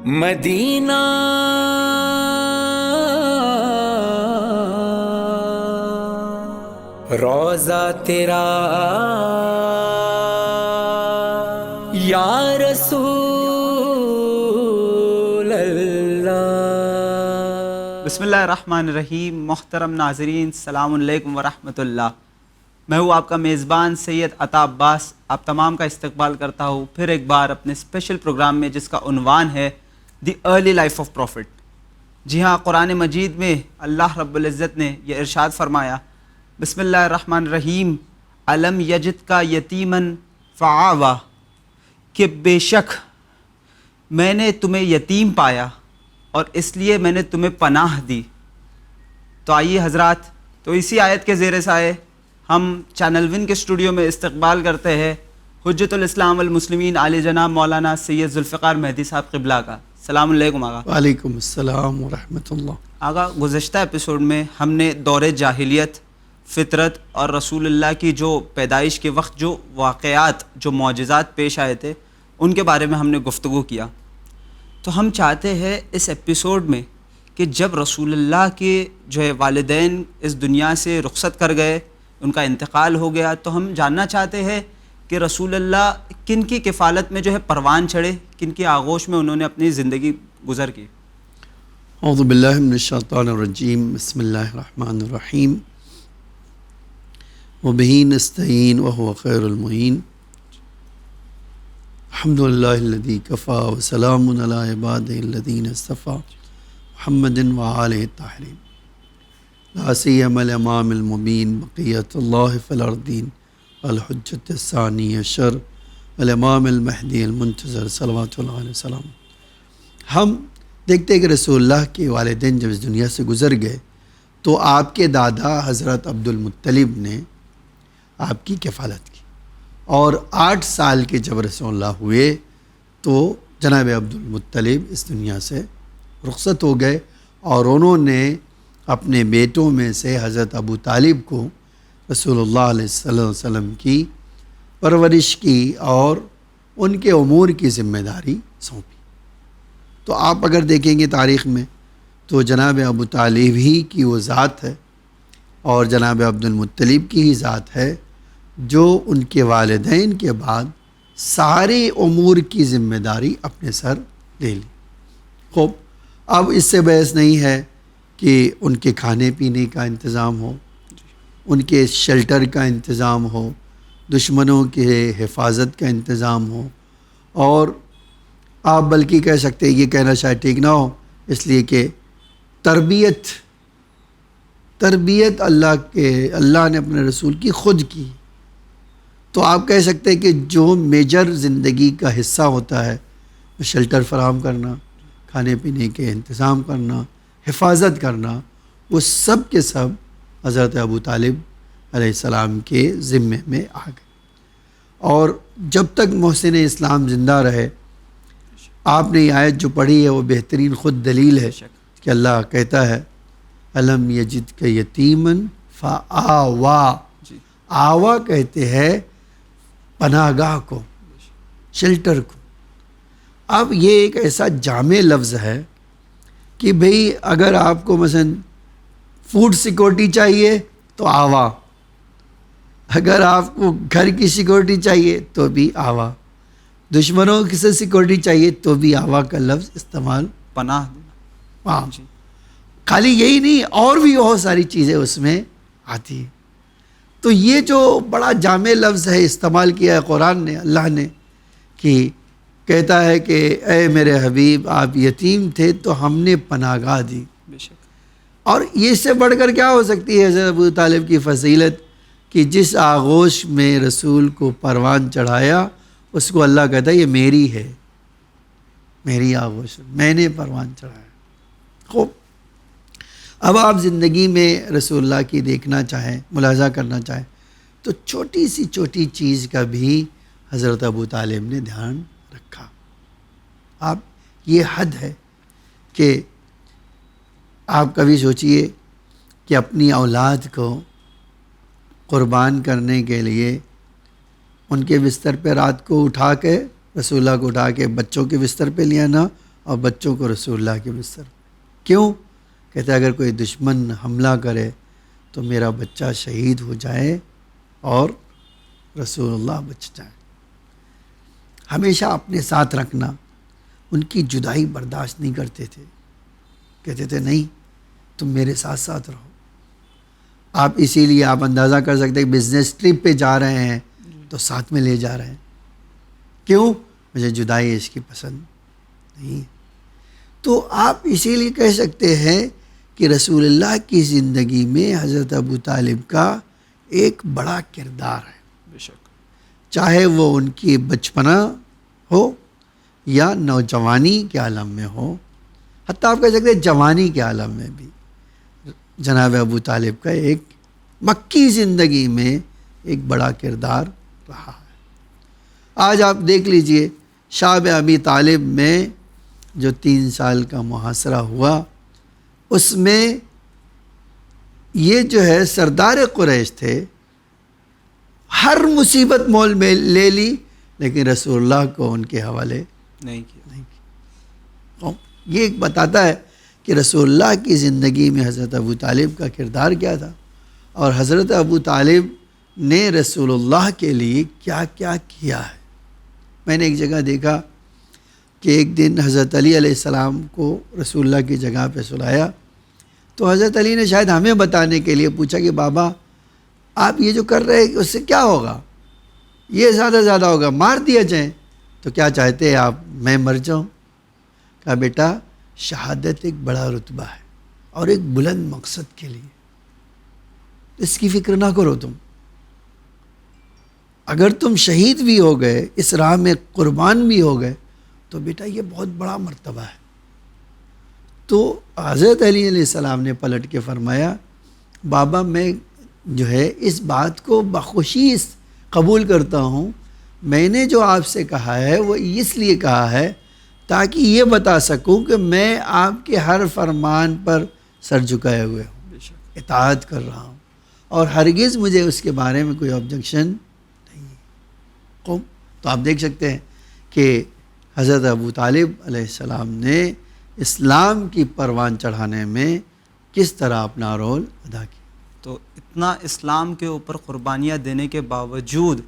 مدینہ روضہ تیرا یا رسول اللہ۔ بسم اللہ الرحمن الرحیم۔ محترم ناظرین، السلام علیکم ورحمۃ اللہ۔ میں ہوں آپ کا میزبان سید عطا عباس، آپ تمام کا استقبال کرتا ہوں پھر ایک بار اپنے اسپیشل پروگرام میں، جس کا عنوان ہے the early life of prophet. جی ہاں، قرآن مجید میں اللہ رب العزت نے یہ ارشاد فرمایا، بسم اللہ الرحمن الرحیم، الم یجد کا یتیمن فآوا، کہ بے شک میں نے تمہیں یتیم پایا اور اس لیے میں نے تمہیں پناہ دی۔ تو آئیے حضرات، تو اسی آیت کے زیر سائے ہم چینل ون کے اسٹوڈیو میں استقبال کرتے ہیں حجت الاسلام والمسلمین عالی جناب مولانا سید ذوالفقار مہدی صاحب قبلہ کا۔ السلام علیکم آقا۔ وعلیکم السلام ورحمۃ اللہ۔ آقا، گزشتہ ایپیسوڈ میں ہم نے دور جاہلیت، فطرت اور رسول اللہ کی جو پیدائش کے وقت جو واقعات، جو معجزات پیش آئے تھے، ان کے بارے میں ہم نے گفتگو کیا۔ تو ہم چاہتے ہیں اس ایپیسوڈ میں کہ جب رسول اللہ کے جو ہے والدین اس دنیا سے رخصت کر گئے، ان کا انتقال ہو گیا، تو ہم جاننا چاہتے ہیں کہ رسول اللہ کن کی کفالت میں جو ہے پروان چڑھے، کن کی آغوش میں انہوں نے اپنی زندگی گزر کی۔ اعوذ باللہ من الشیطان الرجیم، بسم اللہ الرحمن الرحیم، وبہ نستعین وہو خیر المعین، الحمد للہ الذی کفی وسلام علی عبادہ الذین اصطفی محمد وآلہ الطاہرین، لا سیما الامام المبین بقیۃ اللہ فی الارضین الحجۃ الثانی عشر الامام المہدی المنتظر صلوات اللہ علیہ وسلم۔ ہم دیکھتے ہیں کہ رسول اللہ کے والدین جب اس دنیا سے گزر گئے تو آپ کے دادا حضرت عبد المطلب نے آپ کی کفالت کی، اور 8 سال کے جب رسول اللہ ہوئے تو جناب عبد المطلب اس دنیا سے رخصت ہو گئے، اور انہوں نے اپنے بیٹوں میں سے حضرت ابو طالب کو رسول اللہ علیہ وسلم کی پرورش کی اور ان کے امور کی ذمہ داری سونپی۔ تو آپ اگر دیکھیں گے تاریخ میں تو جناب ابو طالب ہی کی وہ ذات ہے اور جناب عبد المطلب کی ہی ذات ہے جو ان کے والدین کے بعد سارے امور کی ذمہ داری اپنے سر لے لی۔ خوب، اب اس سے بحث نہیں ہے کہ ان کے کھانے پینے کا انتظام ہو، ان کے شیلٹر کا انتظام ہو، دشمنوں کے حفاظت کا انتظام ہو، اور آپ بلکہ کہہ سکتے ہیں، یہ کہنا شاید ٹھیک نہ ہو، اس لیے کہ تربیت اللہ نے اپنے رسول کی خود کی۔ تو آپ کہہ سکتے ہیں کہ جو میجر زندگی کا حصہ ہوتا ہے، شیلٹر فراہم کرنا، کھانے پینے کے انتظام کرنا، حفاظت کرنا، وہ سب کے سب حضرت ابو طالب علیہ السلام کے ذمے میں آ گئے۔ اور جب تک محسن اسلام زندہ رہے، آپ نے یہ آیت جو پڑھی ہے وہ بہترین خود دلیل ہے کہ اللہ کہتا ہے الم یجد کا یتیمن فآوا۔ آوا کہتے ہیں پناہ گاہ کو، شیلٹر کو۔ اب یہ ایک ایسا جامع لفظ ہے کہ بھئی اگر آپ کو مثلا فوڈ سیکورٹی چاہیے تو آوا، اگر آپ کو گھر کی سیکورٹی چاہیے تو بھی آوا، دشمنوں کی سے سیکورٹی چاہیے تو بھی آوا کا لفظ استعمال، پناہ۔ ہاں، خالی یہی نہیں، اور بھی بہت ساری چیزیں اس میں آتی ہیں۔ تو یہ جو بڑا جامع لفظ ہے استعمال کیا ہے قرآن نے، اللہ نے، کہ کہتا ہے کہ اے میرے حبیب، آپ یتیم تھے تو ہم نے پناہ گاہ دی۔ بے شک۔ اور یہ اس سے بڑھ کر کیا ہو سکتی ہے حضرت ابو طالب کی فضیلت، کہ جس آغوش میں رسول کو پروان چڑھایا اس کو اللہ کہتا ہے یہ میری ہے، میری آغوش، میں نے پروان چڑھایا۔ خوب، اب آپ زندگی میں رسول اللہ کی دیکھنا چاہیں، ملاحظہ کرنا چاہیں، تو چھوٹی سی چھوٹی چیز کا بھی حضرت ابو طالب نے دھیان رکھا۔ آپ یہ حد ہے کہ آپ کبھی سوچئے کہ اپنی اولاد کو قربان کرنے کے لیے ان کے بستر پہ رات کو اٹھا کے، رسول اللہ کو اٹھا کے بچوں کے بستر پہ لے آنا اور بچوں کو رسول اللہ کے بستر. کیوں؟ کہتے اگر کوئی دشمن حملہ کرے تو میرا بچہ شہید ہو جائے اور رسول اللہ بچ جائیں. ہمیشہ اپنے ساتھ رکھنا. ان کی جدائی برداشت نہیں کرتے تھے. کہتے تھے نہیں تم میرے ساتھ ساتھ رہو. آپ اسی لیے آپ اندازہ کر سکتے ہیں کہ بزنس ٹرپ پہ جا رہے ہیں تو ساتھ میں لے جا رہے ہیں. کیوں؟ مجھے جدائی اس کی پسند نہیں. تو آپ اسی لیے کہہ سکتے ہیں کہ رسول اللہ کی زندگی میں حضرت ابو طالب کا ایک بڑا کردار ہے. بے شک. چاہے وہ ان کی بچپنا ہو یا نوجوانی کے عالم میں ہو، حتیٰ آپ کہہ سکتے ہیں جوانی کے عالم میں بھی جناب ابو طالب کا ایک مکی زندگی میں ایک بڑا کردار رہا ہے. آج آپ دیکھ لیجئے شعب ابی طالب میں جو 3 سال کا محاصرہ ہوا، اس میں یہ جو ہے سردار قریش تھے، ہر مصیبت مول میں لے لی لیکن رسول اللہ کو ان کے حوالے نہیں کیا. یہ ایک بتاتا ہے کہ رسول اللہ کی زندگی میں حضرت ابو طالب کا کردار کیا تھا اور حضرت ابو طالب نے رسول اللہ کے لیے کیا کیا کیا ہے. میں نے ایک جگہ دیکھا کہ ایک دن حضرت علی علیہ السلام کو رسول اللہ کی جگہ پہ سلایا تو حضرت علی نے شاید ہمیں بتانے کے لیے پوچھا کہ بابا آپ یہ جو کر رہے ہیں اس سے کیا ہوگا؟ یہ زیادہ ہوگا، مار دیا جائیں. تو کیا چاہتے ہیں آپ میں مر جاؤں؟ کہا بیٹا شہادت ایک بڑا رتبہ ہے اور ایک بلند مقصد کے لیے، اس کی فکر نہ کرو. تم اگر تم شہید بھی ہو گئے، اس راہ میں قربان بھی ہو گئے تو بیٹا یہ بہت بڑا مرتبہ ہے. تو حضرت علی علیہ السلام نے پلٹ کے فرمایا بابا میں جو ہے اس بات کو بخوشی قبول کرتا ہوں. میں نے جو آپ سے کہا ہے وہ اس لیے کہا ہے تاکہ یہ بتا سکوں کہ میں آپ کے ہر فرمان پر سر جھکائے ہوئے ہوں، اطاعت کر رہا ہوں اور ہرگز مجھے اس کے بارے میں کوئی آبجیکشن نہیں ہے. تو آپ دیکھ سکتے ہیں کہ حضرت ابو طالب علیہ السلام نے اسلام کی پروان چڑھانے میں کس طرح اپنا رول ادا کیا. تو اتنا اسلام کے اوپر قربانیاں دینے کے باوجود،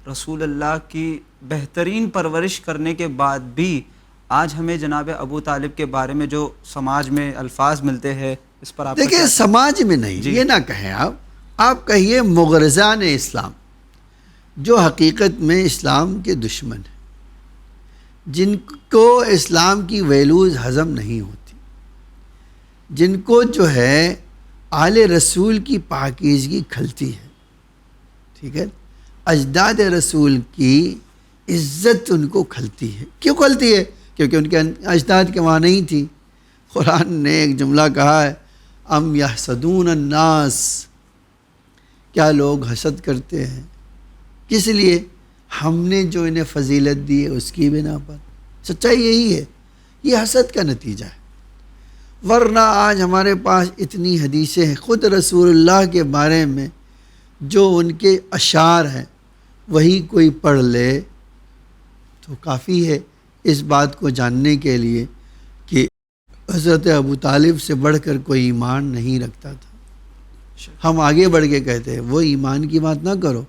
رسول اللہ کی بہترین پرورش کرنے کے بعد بھی آج ہمیں جناب ابو طالب کے بارے میں جو سماج میں الفاظ ملتے ہیں اس پر آپ دیکھیں سماج میں نہیں یہ نہ کہیں آپ کہیے مغرضان اسلام جو حقیقت میں اسلام کے دشمن ہیں، جن کو اسلام کی ویلوز ہضم نہیں ہوتی، جن کو جو ہے آل رسول کی پاکیزگی کھلتی ہے، ٹھیک ہے، اجداد رسول کی عزت ان کو کھلتی ہے. کیوں کھلتی ہے؟ کیونکہ ان کے اجداد کے وہاں نہیں تھی. قرآن نے ایک جملہ کہا ہے ام یحسدون الناس، کیا لوگ حسد کرتے ہیں؟ کس لیے؟ ہم نے جو انہیں فضیلت دی ہے اس کی بنا پر. سچائی یہی ہے، یہ حسد کا نتیجہ ہے. ورنہ آج ہمارے پاس اتنی حدیثیں ہیں خود رسول اللہ کے بارے میں جو ان کے اشعار ہیں وہی کوئی پڑھ لے تو کافی ہے اس بات کو جاننے کے لیے کہ حضرت ابو طالب سے بڑھ کر کوئی ایمان نہیں رکھتا تھا. ہم آگے بڑھ کے کہتے ہیں وہ ایمان کی بات نہ کرو،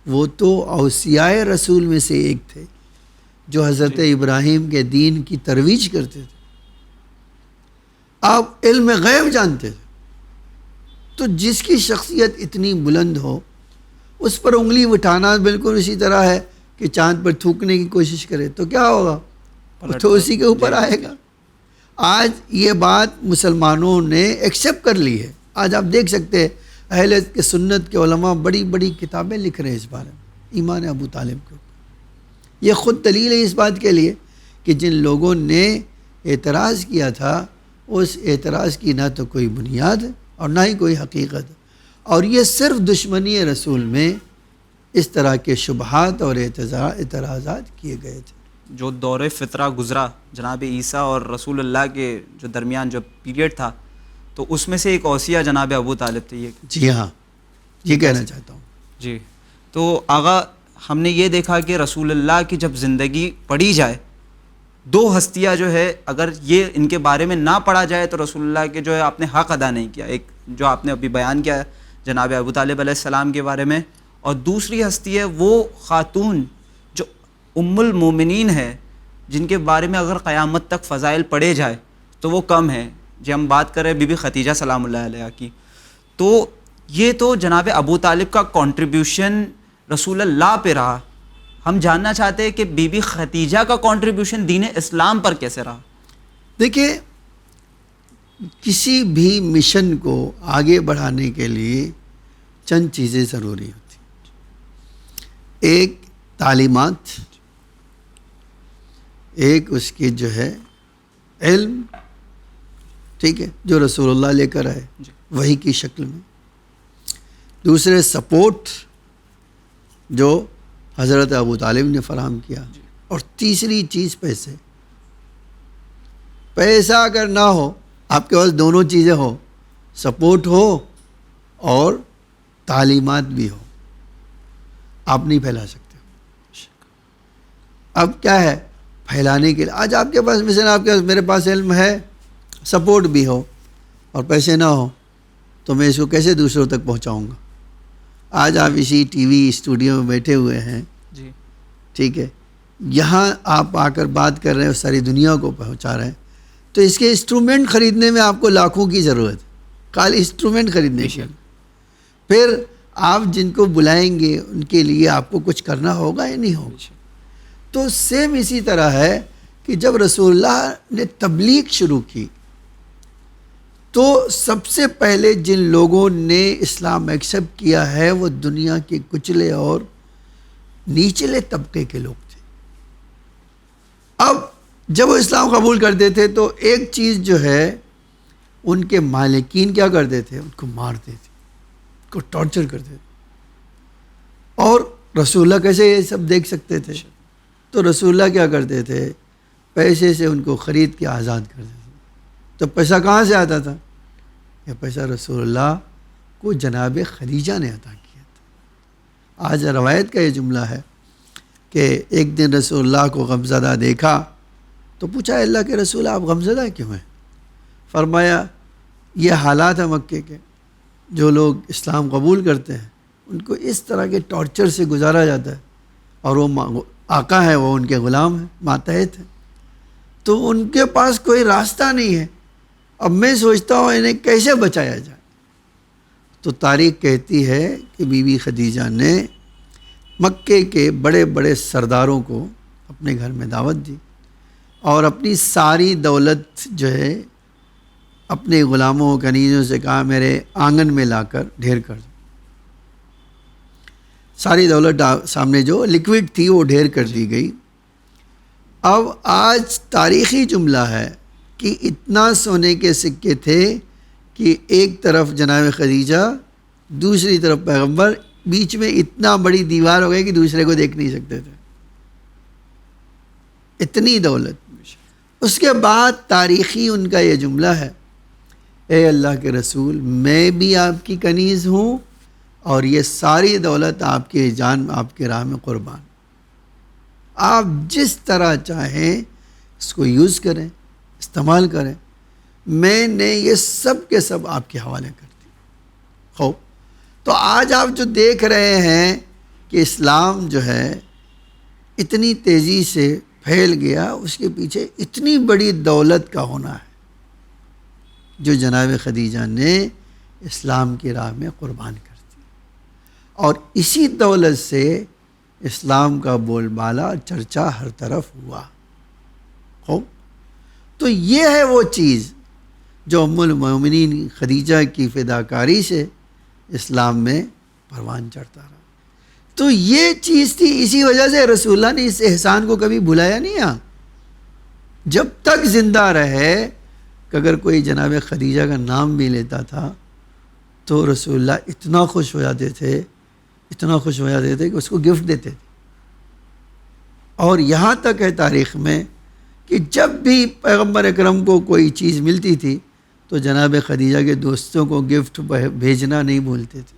وہ تو اوصیاء رسول میں سے ایک تھے جو حضرت ابراہیم کے دین کی ترویج کرتے تھے. آپ علم غیب جانتے تھے. تو جس کی شخصیت اتنی بلند ہو اس پر انگلی اٹھانا بالکل اسی طرح ہے کہ چاند پر تھوکنے کی کوشش کرے تو کیا ہوگا؟ تو اسی کے اوپر آئے گا. آج یہ بات مسلمانوں نے ایکسیپٹ کر لی ہے. آج آپ دیکھ سکتے ہیں اہل کے سنت کے علماء بڑی بڑی کتابیں لکھ رہے ہیں اس بارے میں ایمان ابو طالب کے اوپر. یہ خود دلیل ہے اس بات کے لیے کہ جن لوگوں نے اعتراض کیا تھا اس اعتراض کی نہ تو کوئی بنیاد اور نہ ہی کوئی حقیقت، اور یہ صرف دشمنی رسول میں اس طرح کے شبہات اور اعتراضات کیے گئے تھے. جو دور فطرہ گزرا جناب عیسیٰ اور رسول اللہ کے جو درمیان جو پیریڈ تھا تو اس میں سے ایک اوصیہ جناب ابو طالب تھے. یہ جی ہاں یہ کہنا چاہتا ہوں. جی تو آغا ہم نے یہ دیکھا کہ رسول اللہ کی جب زندگی پڑھی جائے دو ہستیاں جو ہے اگر یہ ان کے بارے میں نہ پڑھا جائے تو رسول اللہ کے جو ہے آپ نے حق ادا نہیں کیا. ایک جو آپ نے ابھی بیان کیا جناب ابو طالب علیہ السلام کے بارے میں, اور دوسری ہستی ہے وہ خاتون جو ام المومنین ہے, جن کے بارے میں اگر قیامت تک فضائل پڑھے جائے تو وہ کم ہے. جی ہم بات کر رہے ہیں بی بی ختیجہ سلام اللہ علیہ کی, تو یہ تو جناب ابو طالب کا کنٹریبیوشن رسول اللہ پہ رہا. ہم جاننا چاہتے ہیں کہ بی بی ختیجہ کا کنٹریبیوشن دین اسلام پر کیسے رہا؟ دیکھیے, کسی بھی مشن کو آگے بڑھانے کے لیے چند چیزیں ضروری ہوتی ہیں. ایک تعلیمات, ایک اس کی جو ہے علم, ٹھیک ہے, جو رسول اللہ لے کر آئے وحی کی شکل میں. دوسرے سپورٹ جو حضرت ابو طالب نے فراہم کیا. اور تیسری چیز پیسے. پیسہ اگر نہ ہو, آپ کے پاس دونوں چیزیں ہو, سپورٹ ہو اور تعلیمات بھی ہو, آپ نہیں پھیلا سکتے. اب کیا ہے پھیلانے کے لیے, آج آپ کے پاس مثلا آپ کے پاس, میرے پاس علم ہے, سپورٹ بھی ہو اور پیسے نہ ہو, تو میں اس کو کیسے دوسروں تک پہنچاؤں گا؟ آج آپ اسی ٹی وی اسٹوڈیو میں بیٹھے ہوئے ہیں, جی ٹھیک ہے, یہاں آپ آ کر بات کر رہے ہیں, ساری دنیا کو پہنچا رہے ہیں, تو اس کے انسٹرومنٹ خریدنے میں آپ کو لاکھوں کی ضرورت ہے, خالی انسٹرومنٹ خریدنے کے لیے. پھر آپ جن کو بلائیں گے ان کے لیے آپ کو کچھ کرنا ہوگا یا نہیں ہوگا. تو سیم اسی طرح ہے کہ جب رسول اللہ نے تبلیغ شروع کی تو سب سے پہلے جن لوگوں نے اسلام ایکسیپٹ کیا ہے وہ دنیا کے کچلے اور نیچلے طبقے کے لوگ تھے. اب جب وہ اسلام قبول کرتے تھے تو ایک چیز جو ہے ان کے مالکین کیا کرتے تھے, ان کو مارتے تھے, ان کو ٹارچر کرتے تھے. اور رسول اللہ کیسے یہ سب دیکھ سکتے تھے؟ تو رسول اللہ کیا کرتے تھے, پیسے سے ان کو خرید کے آزاد کر دیتے تھے. تو پیسہ کہاں سے آتا تھا؟ یہ پیسہ رسول اللہ کو جناب خدیجہ نے عطا کیا تھا. آج روایت کا یہ جملہ ہے کہ ایک دن رسول اللہ کو غمزدہ دیکھا تو پوچھا, اللہ کے رسول آپ غمزدہ کیوں ہیں؟ فرمایا یہ حالات ہیں مکے کے, جو لوگ اسلام قبول کرتے ہیں ان کو اس طرح کے ٹارچر سے گزارا جاتا ہے, اور وہ آقا ہے, وہ ان کے غلام ہیں, ماتحت ہیں, تو ان کے پاس کوئی راستہ نہیں ہے. اب میں سوچتا ہوں انہیں کیسے بچایا جائے. تو تاریخ کہتی ہے کہ بی بی خدیجہ نے مکے کے بڑے بڑے سرداروں کو اپنے گھر میں دعوت دی اور اپنی ساری دولت جو ہے اپنے غلاموں کنیزوں سے کہا میرے آنگن میں لا کر ڈھیر کر دو. ساری دولت سامنے جو لیکوڈ تھی وہ ڈھیر کر دی گئی. اب آج تاریخی جملہ ہے کہ اتنا سونے کے سکے تھے کہ ایک طرف جناب خدیجہ, دوسری طرف پیغمبر, بیچ میں اتنا بڑی دیوار ہو گئی کہ دوسرے کو دیکھ نہیں سکتے تھے, اتنی دولت. اس کے بعد تاریخی ان کا یہ جملہ ہے, اے اللہ کے رسول میں بھی آپ کی کنیز ہوں اور یہ ساری دولت آپ کے جان, آپ کے راہ میں قربان. آپ جس طرح چاہیں اس کو یوز کریں, استعمال کریں, میں نے یہ سب کے سب آپ کے حوالے کر دی. خوب. تو آج آپ جو دیکھ رہے ہیں کہ اسلام جو ہے اتنی تیزی سے پھیل گیا, اس کے پیچھے اتنی بڑی دولت کا ہونا ہے جو جناب خدیجہ نے اسلام کی راہ میں قربان کر دی. اور اسی دولت سے اسلام کا بول بالا چرچا ہر طرف ہوا. خوب. تو یہ ہے وہ چیز جو ام المومنین خدیجہ کی فداکاری سے اسلام میں پروان چڑھتا رہا. تو یہ چیز تھی, اسی وجہ سے رسول اللہ نے اس احسان کو کبھی بھلایا نہیں. جب تک زندہ رہے کہ اگر کوئی جناب خدیجہ کا نام بھی لیتا تھا تو رسول اللہ اتنا خوش ہو جاتے تھے, اتنا خوش ہو جاتے تھے کہ اس کو گفٹ دیتے تھے. اور یہاں تک ہے تاریخ میں کہ جب بھی پیغمبر اکرم کو کوئی چیز ملتی تھی تو جناب خدیجہ کے دوستوں کو گفٹ بھیجنا نہیں بھولتے تھے.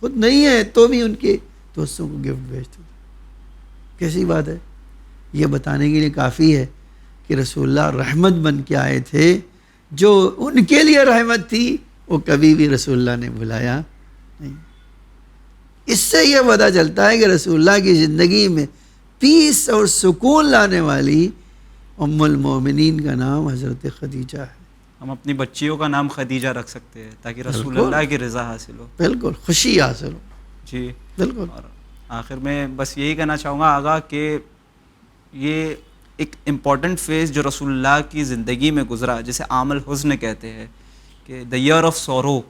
خود نہیں ہے تو بھی ان کے دوستوں کو گفٹ بھیجتے تھے. کیسی بات ہے؟ یہ بتانے کے لیے کافی ہے کہ رسول اللہ رحمت بن کے آئے تھے. جو ان کے لیے رحمت تھی وہ کبھی بھی رسول اللہ نے بھلایا نہیں. اس سے یہ پتہ چلتا ہے کہ رسول اللہ کی زندگی میں پیس اور سکون لانے والی ام المومنین کا نام حضرت خدیجہ ہے. ہم اپنی بچیوں کا نام خدیجہ رکھ سکتے ہیں تاکہ رسول اللہ کی رضا حاصل ہو. بالکل خوشی حاصل ہو. جی بالکل. اور آخر میں بس یہی کہنا چاہوں گا آغا کہ یہ ایک امپورٹنٹ فیز جو رسول اللہ کی زندگی میں گزرا جسے عام الحزن کہتے ہیں کہ دا ایئر آف سورو،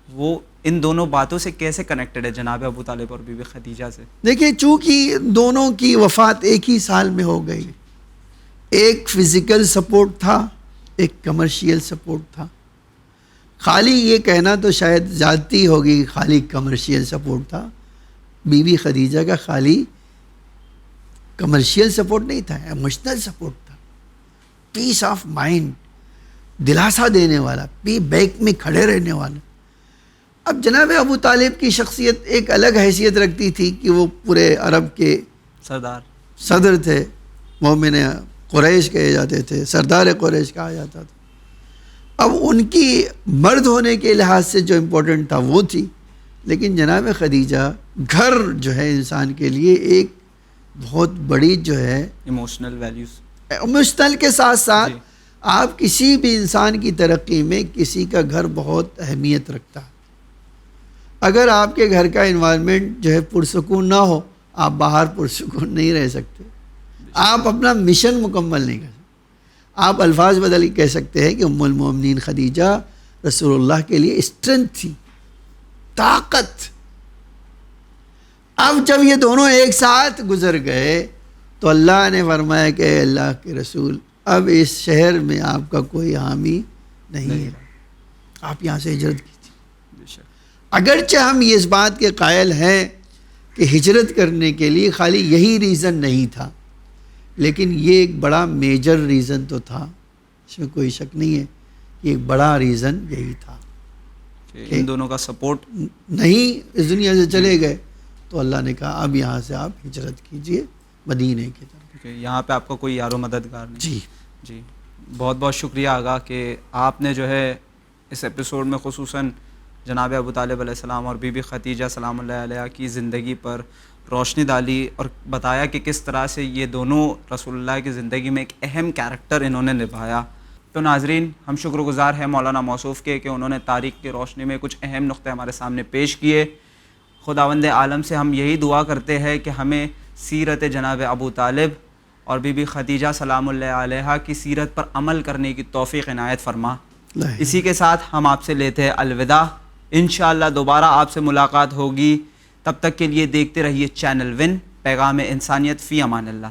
وہ ان دونوں باتوں سے کیسے کنیکٹڈ ہے جناب ابو طالب اور بی بی خدیجہ سے؟ دیکھیں چونکہ دونوں کی وفات ایک ہی سال میں ہو گئی، ایک فزیکل سپورٹ تھا، ایک کمرشیل سپورٹ تھا. خالی یہ کہنا تو شاید زیادتی ہوگی کہ خالی کمرشیل سپورٹ تھا. بی بی خدیجہ کا خالی کمرشیل سپورٹ نہیں تھا، ایموشنل سپورٹ تھا. پیس آف مائنڈ، دلاسا دینے والا، بیک میں کھڑے رہنے والا. اب جناب ابو طالب کی شخصیت ایک الگ حیثیت رکھتی تھی کہ وہ پورے عرب کے صدر تھے، مومن قریش کہے جاتے تھے، سردار قریش کہا جاتا تھا. اب ان کی مرد ہونے کے لحاظ سے جو امپورٹنٹ تھا وہ تھی. لیکن جناب خدیجہ گھر جو ہے انسان کے لیے ایک بہت بڑی جو ہے ایموشنل ویلیوز، ایموشنل کے ساتھ ساتھ آپ کسی بھی انسان کی ترقی میں کسی کا گھر بہت اہمیت رکھتا ہے. اگر آپ کے گھر کا انوائرمنٹ جو ہے پرسکون نہ ہو، آپ باہر پرسکون نہیں رہ سکتے، آپ اپنا مشن مکمل نہیں کر سکتے. آپ الفاظ بدل کے کہہ سکتے ہیں کہ ام المومنین خدیجہ رسول اللہ کے لیے اسٹرینتھ تھی، طاقت. اب جب یہ دونوں ایک ساتھ گزر گئے تو اللہ نے فرمایا کہ اے اللہ کے رسول اب اس شہر میں آپ کا کوئی حامی نہیں ہے، آپ یہاں سے ہجرت کیجیے. اگرچہ ہم اس بات کے قائل ہیں کہ ہجرت کرنے کے لیے خالی یہی ریزن نہیں تھا، لیکن یہ ایک بڑا میجر ریزن تو تھا، اس میں کوئی شک نہیں ہے کہ ایک بڑا ریزن یہی تھا کہ ان دونوں کا سپورٹ نہیں اس دنیا سے چلے گئے تو اللہ نے کہا اب یہاں سے آپ ہجرت کیجئے مدینے کی طرف، کہ یہاں پہ آپ کا کوئی یار و مددگار نہیں. جی بہت بہت شکریہ آغا کہ آپ نے جو ہے اس ایپیسوڈ میں خصوصاً جناب ابو طالب علیہ السلام اور بی بی خدیجہ سلام اللہ علیہ کی زندگی پر روشنی ڈالی اور بتایا کہ کس طرح سے یہ دونوں رسول اللہ کی زندگی میں ایک اہم کیریکٹر انہوں نے نبھایا. تو ناظرین، ہم شکر گزار ہیں مولانا موصوف کے کہ انہوں نے تاریخ کی روشنی میں کچھ اہم نقطے ہمارے سامنے پیش کیے. خداوند عالم سے ہم یہی دعا کرتے ہیں کہ ہمیں سیرت جناب ابو طالب اور بی بی خدیجہ سلام اللہ علیہ کی سیرت پر عمل کرنے کی توفیق عنایت فرما. اسی کے ساتھ ہم آپ سے لیتے ہیں الوداع. انشاءاللہ دوبارہ آپ سے ملاقات ہوگی. تب تک کے لیے دیکھتے رہیے چینل ون، پیغام انسانیت. فی امان اللہ.